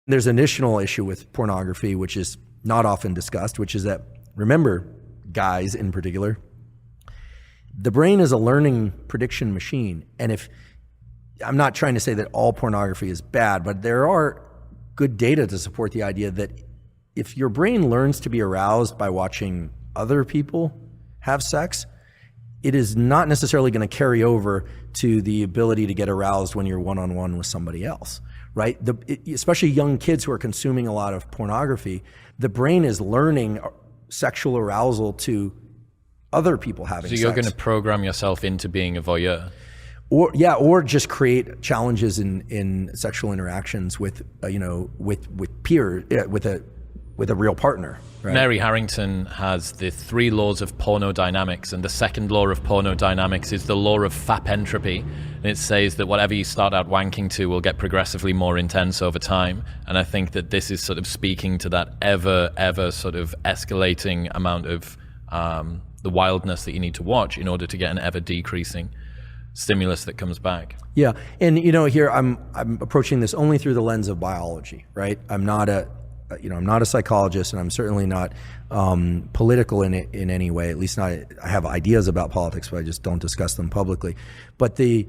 There's an additional issue with pornography, which is not often discussed, which is that, remember, guys in particular, the brain is a learning prediction machine. And if, I'm not trying to say that all pornography is bad, but there are good data to support the idea that if your brain learns to be aroused by watching other people have sex, it is not necessarily going to carry over to the ability to get aroused when you're one-on-one with somebody else, right? Especially young kids who are consuming a lot of pornography, the brain is learning sexual arousal to other people having sex. So you're going to program yourself into being a voyeur? Or just create challenges in sexual interactions with peers, with a real partner. Right? Mary Harrington has the 3 laws of pornodynamics, and the second law of pornodynamics is the law of FAP entropy. And it says that whatever you start out wanking to will get progressively more intense over time. And I think that this is sort of speaking to that ever sort of escalating amount of the wildness that you need to watch in order to get an ever decreasing stimulus that comes back. Yeah, and here I'm approaching this only through the lens of biology, right? I'm not a psychologist, and I'm certainly not political in any way. At least not. I have ideas about politics, but I just don't discuss them publicly. But the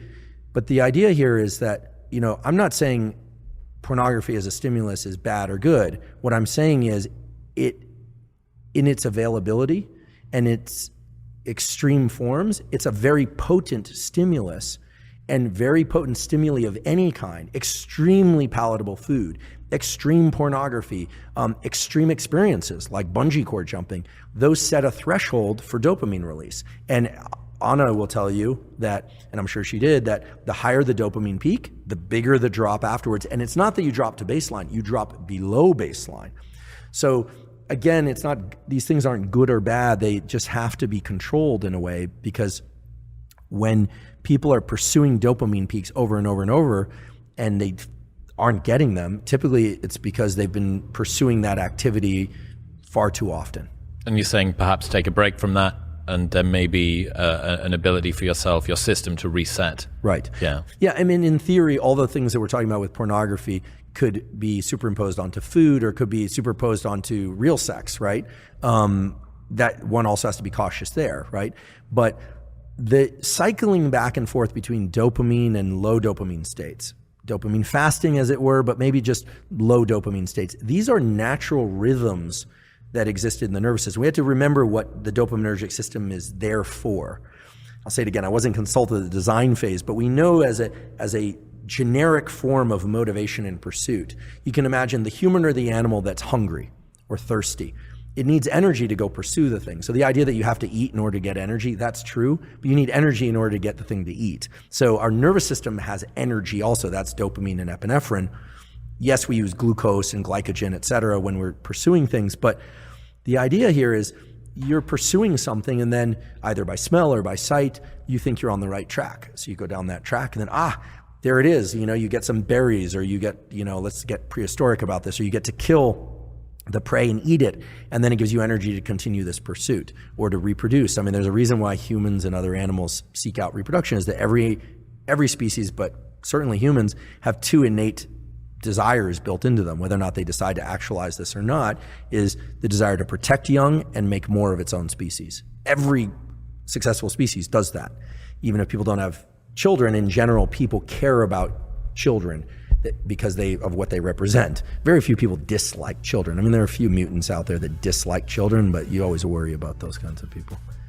idea here is that I'm not saying pornography as a stimulus is bad or good. What I'm saying is it, in its availability and its extreme forms, it's a very potent stimulus, and very potent stimuli of any kind, extremely palatable food, extreme pornography, extreme experiences like bungee cord jumping, those set a threshold for dopamine release. And Anna will tell you that, and I'm sure she did, that the higher the dopamine peak, the bigger the drop afterwards. And it's not that you drop to baseline, you drop below baseline. So again, it's not, these things aren't good or bad, they just have to be controlled in a way, because when people are pursuing dopamine peaks over and over and over and they aren't getting them, typically it's because they've been pursuing that activity far too often. And you're saying perhaps take a break from that, and there may be an ability for yourself, your system, to reset. Right. Yeah. Yeah, I mean, in theory, all the things that we're talking about with pornography could be superimposed onto food, or could be superimposed onto real sex, right? That one also has to be cautious there, right? But the cycling back and forth between dopamine and low dopamine states, dopamine fasting as it were, but maybe just low dopamine states, these are natural rhythms that existed in the nervous system. We have to remember what the dopaminergic system is there for. I'll say it again, I wasn't consulted at the design phase, but we know as a generic form of motivation and pursuit, you can imagine the human or the animal that's hungry or thirsty. It needs energy to go pursue the thing. So the idea that you have to eat in order to get energy, that's true, but you need energy in order to get the thing to eat. So our nervous system has energy also, that's dopamine and epinephrine. Yes, we use glucose and glycogen, et cetera, when we're pursuing things, but the idea here is you're pursuing something, and then either by smell or by sight, you think you're on the right track. So you go down that track, and then, there it is. You get some berries, or you get, let's get prehistoric about this, or you get to kill the prey and eat it, and then it gives you energy to continue this pursuit or to reproduce. I mean, there's a reason why humans and other animals seek out reproduction, is that every species, but certainly humans, have 2 innate desires built into them. Whether or not they decide to actualize this or not is the desire to protect young and make more of its own species. Every successful species does that. Even if people don't have children, in general, people care about children because of what they represent. Very few people dislike children. I mean, there are a few mutants out there that dislike children, but you always worry about those kinds of people.